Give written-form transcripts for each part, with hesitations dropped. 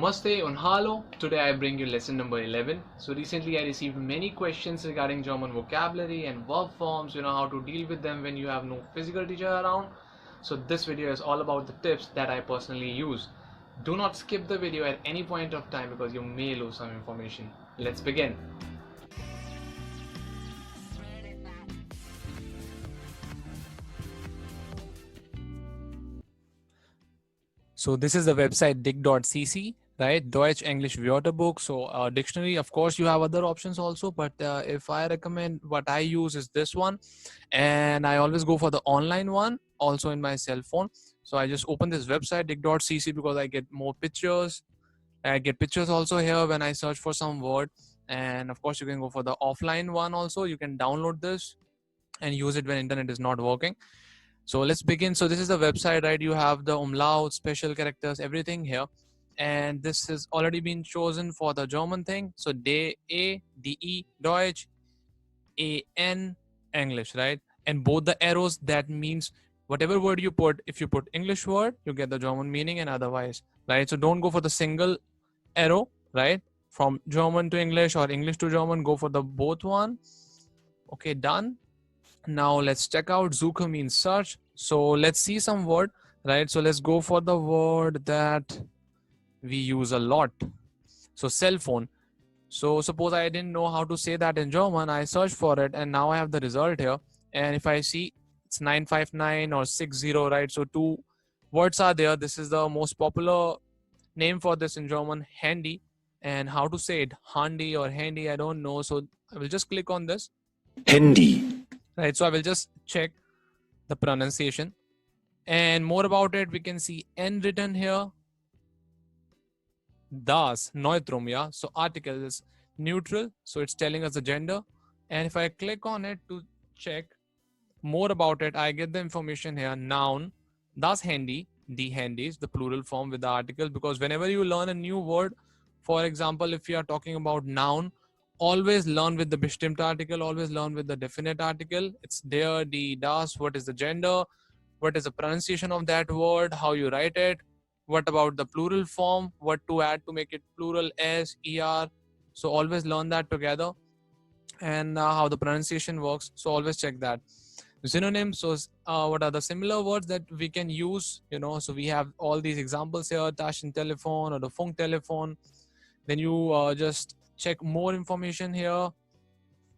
Namaste und Hallo. Today I bring you lesson number 11. So recently I received many questions regarding German vocabulary and verb forms, how to deal with them when you have no physical teacher around. So this video is all about the tips that I personally use. Do not skip the video at any point of time because you may lose some information. Let's begin. So this is the website dig.cc, right? Deutsch English Wörterbuch. So dictionary, of course, you have other options also, but if I recommend, what I use is this one, and I always go for the online one, also in my cell phone. So I just open this website dig.cc because I get more pictures. I get pictures also here when I search for some word, and of course you can go for the offline one also. You can download this and use it when internet is not working. So let's begin. So this is the website, right? You have the umlaut, special characters, everything here. And this has already been chosen for the German thing. So D, A, D, E, Deutsch, A, N, English, right? And both the arrows, that means whatever word you put, if you put English word, you get the German meaning and otherwise, right? So don't go for the single arrow, right? From German to English or English to German, go for the both one. Okay, done. Now let's check out. Suche means search. So let's see some word, right? So let's go for the word that we use a lot. So cell phone. So suppose I didn't know how to say that in German. I searched for it and now I have the result here. And if I see it's 959 or 60, right? So two words are there. This is the most popular name for this in German, handy. And how to say it, handy or handy, I don't know. So I will just click on this. Handy. Right, so I will just check the pronunciation and more about it. We can see N written here. Das, neutrum, yeah. So article is neutral, so it's telling us the gender. And if I click on it to check more about it, I get the information here. Noun, das Handy, die Handys, the plural form with the article, because whenever you learn a new word, for example, if you are talking about noun, always learn with the bestimmt article, always learn with the definite article. It's der, die, das, what is the gender, what is the pronunciation of that word, how you write it, what about the plural form, what to add to make it plural, s, er. So always learn that together, and how the pronunciation works. So always check that. Synonyms, so what are the similar words that we can use, so we have all these examples here, Taschentelephon or the Funktelephon. Then you just check more information here.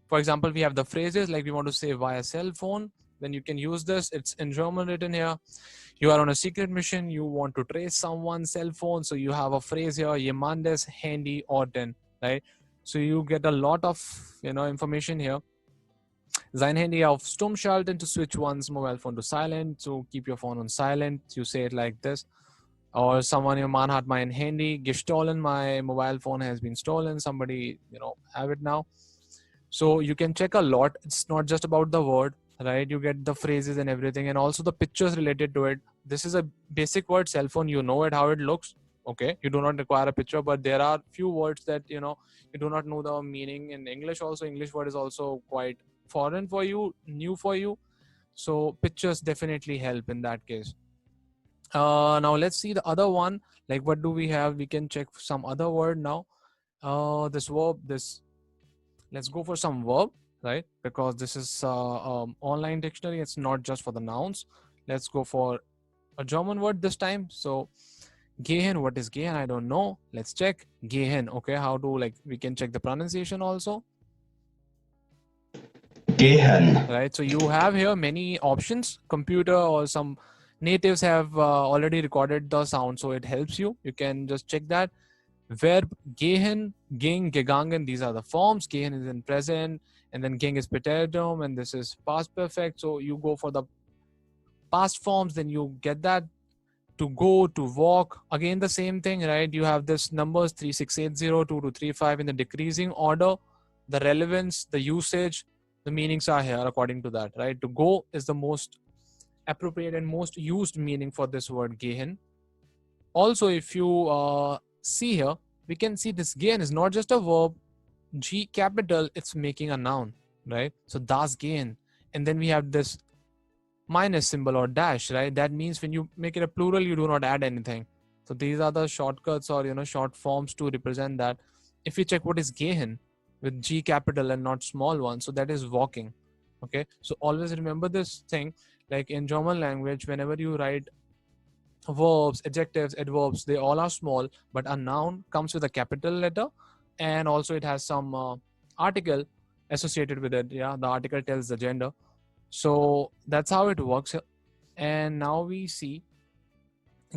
For example, we have the phrases, like we want to say via cell phone, then you can use this. It's in German written here. You are on a secret mission, you want to trace someone's cell phone, so you have a phrase here, jemandes Handy Orten, right? So you get a lot of information here. Sein Handy auf Stumm schalten, to switch one's mobile phone to silent, so keep your phone on silent. You say it like this. Or someone, your man hat mein Handy gestohlen, my mobile phone has been stolen, somebody have it now. So you can check a lot. It's not just about the word, right? You get the phrases and everything, and also the pictures related to it. This is a basic word, cell phone. You know it, how it looks. Okay, you do not require a picture, but there are few words that you do not know the meaning in English. Also, English word is also quite foreign for you, new for you. So pictures definitely help in that case. Now let's see the other one. Like, what do we have? We can check some other word now. This verb, let's go for some verb, right? Because this is online dictionary. It's not just for the nouns. Let's go for a German word this time. So gehen, what is gehen? I don't know. Let's check gehen. Okay, how to, we can check the pronunciation also. Gehen. Right, so you have here many options. Computer or some natives have already recorded the sound, so it helps you. You can just check that. Verb gehen, ging, gegangen, these are the forms. Gehen is in present, and then ging is preteritum, and this is past perfect. So you go for the past forms, then you get that. To go, to walk, again the same thing, right? You have this numbers 3680, 2235 in the decreasing order. The relevance, the usage, the meanings are here according to that, right? To go is the most appropriate and most used meaning for this word gehen. Also, if you see here, we can see this gehen is not just a verb, G capital, it's making a noun, right? So das gehen, and then we have this minus symbol or dash, right? That means when you make it a plural, you do not add anything. So these are the shortcuts or short forms to represent that. If you check what is gehen with G capital and not small one, so that is walking. Okay, so always remember this thing, like in German language, whenever you write verbs, adjectives, adverbs, they all are small, but a noun comes with a capital letter, and also it has some article associated with it. Yeah, the article tells the gender. So that's how it works. And now we see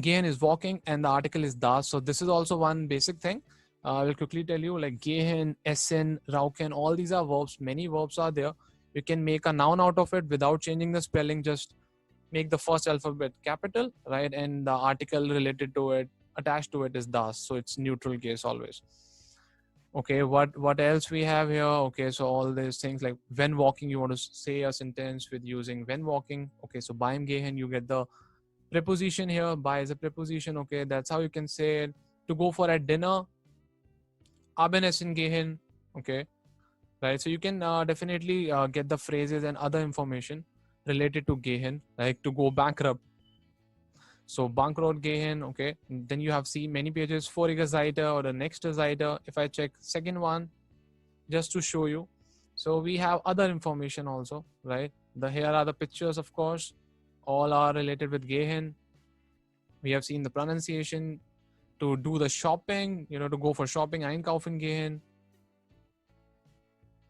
gehen is walking and the article is das. So this is also one basic thing. I will quickly tell you, like gehen, essen, rauchen, all these are verbs. Many verbs are there. You can make a noun out of it without changing the spelling. Just make the first alphabet capital, right? And the article related to it, attached to it, is das. So it's neutral case always. Okay, what else we have here? Okay, so all these things, like when walking, you want to say a sentence with using when walking. Okay, so beim gehen, you get the preposition here. By is a preposition. Okay, that's how you can say it. To go for a dinner, Abendessen gehen. Okay, right. So you can definitely get the phrases and other information related to gehen, like to go bankrupt. So bankrupt gehen. Okay, then you have seen many pages, vorige Seite or the next Seite. If I check second one, just to show you, so we have other information also, right? Here are the pictures, of course, all are related with gehen. We have seen the pronunciation. To do the shopping, to go for shopping, einkaufen gehen,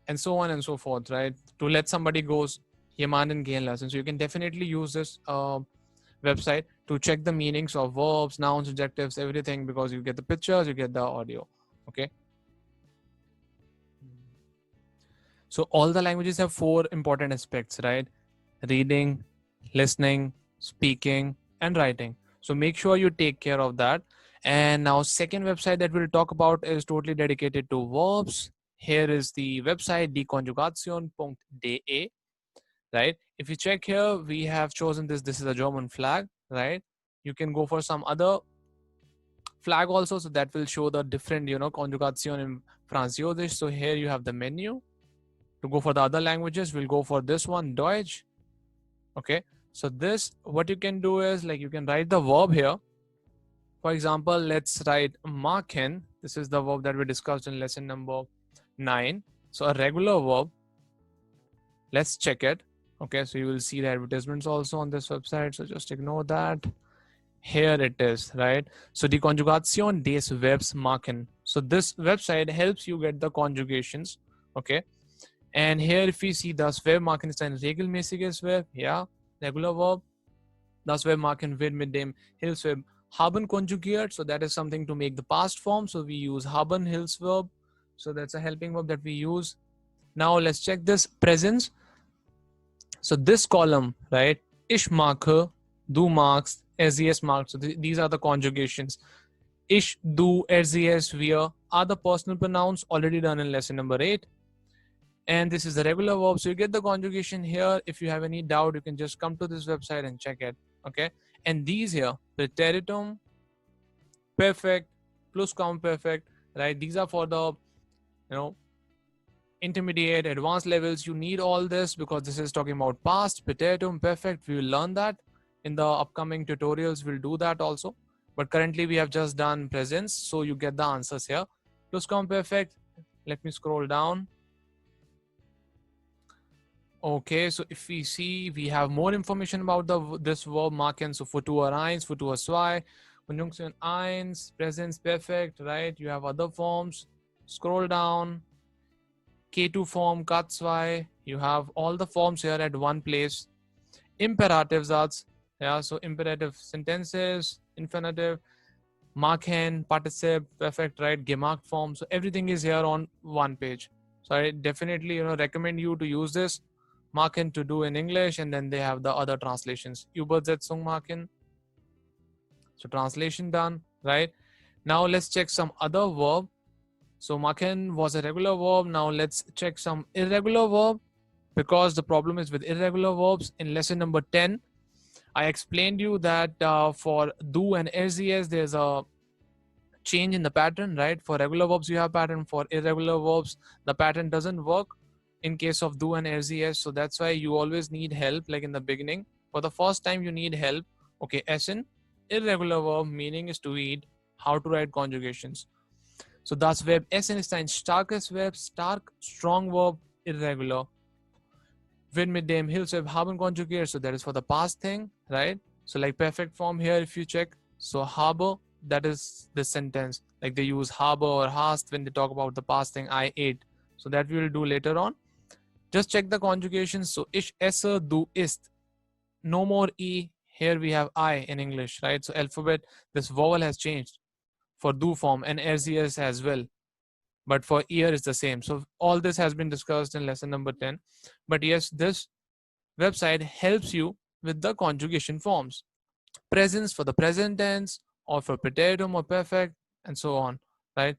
and so on and so forth, right? To let somebody goes, jemanden gehen lassen. So you can definitely use this website to check the meanings of verbs, nouns, adjectives, everything, because you get the pictures, you get the audio. Okay. So all the languages have 4 important aspects, right? Reading, listening, speaking, and writing. So make sure you take care of that. And now second website that we'll talk about is totally dedicated to verbs. Here is the website deconjugation.de, right? If you check here, we have chosen this. This is a German flag, right? You can go for some other flag also, so that will show the different, conjugation in Französisch. So here you have the menu. To go for the other languages, we'll go for this one, Deutsch. Okay, so this, what you can do is, like, you can write the verb here. For example, let's write machen. This is the verb that we discussed in lesson number 9. So a regular verb. Let's check it. Okay, so you will see the advertisements also on this website. So just ignore that. Here it is, right? So die Konjugation des Verbs machen. So this website helps you get the conjugations. Okay. And here if we see das Verb machen ist ein regelmäßiges Verb. Ja, regular verb. Das Verb machen wird mit dem Hilfsverb haben konjugiert. So that is something to make the past form. So we use haben Hilfsverb. So that's a helping verb that we use. Now let's check this presence. So this column, right? Ich mache, du magst, es magst. So these are the conjugations. Ich, du, es, wir are the personal pronouns already done in lesson number 8. And this is the regular verb. So you get the conjugation here. If you have any doubt, you can just come to this website and check it. Okay. And these here, preteritum, perfect, plusquamperfect, right? These are for the, intermediate, advanced levels. You need all this because this is talking about past, preteritum, perfect. We will learn that in the upcoming tutorials. We'll do that also. But currently we have just done presence. So you get the answers here. Plusquamperfect. Let me scroll down. Okay, so if we see, we have more information about this verb machen. So Futur 1, Futur 2, Konjunktion 1, Presence Perfect, right? You have other forms. Scroll down. K2 form, K2. You have all the forms here at one place. Imperative Satz. Yeah, so imperative sentences, infinitive, machen, participle, perfect, right? Gemacht form. So everything is here on one page. So I definitely, recommend you to use this. Machen to do in English, and then they have the other translations. Übersetzung machen. So translation done, right? Now let's check some other verb. So machen was a regular verb. Now let's check some irregular verb, because the problem is with irregular verbs. In lesson number 10, I explained you that for do and SES, there's a change in the pattern, right? For regular verbs, you have pattern. For irregular verbs, the pattern doesn't work in case of do and SES. So that's why you always need help, like in the beginning. For the first time, you need help. Okay, Essen. irregular verb meaning is to eat, how to write conjugations. So das Verb essen ist ein starkes Verb, stark, strong verb, irregular. Wird mit dem Hilfsverb haben konjugiert, so that is for the past thing, right? So like perfect form here, if you check, so habe, that is the sentence. Like they use habe or hast when they talk about the past thing, I ate. So that we will do later on. Just check the conjugations. So ich esse, du isst. No more E. Here we have I in English, right? So alphabet, this vowel has changed for do form and RCS as well. But for ear is the same. So all this has been discussed in lesson number 10. But yes, this website helps you with the conjugation forms. Presence for the present tense, or for preteritum or perfect, and so on, right?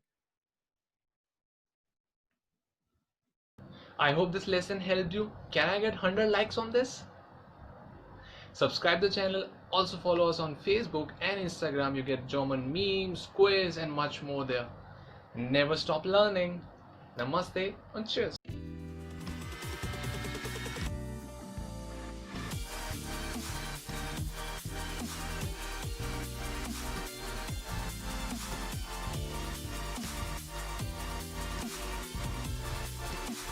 I hope this lesson helped you. Can I get 100 likes on this? Subscribe the channel. Also follow us on Facebook and Instagram. You get German memes, quiz, and much more there. Never stop learning. Namaste and cheers.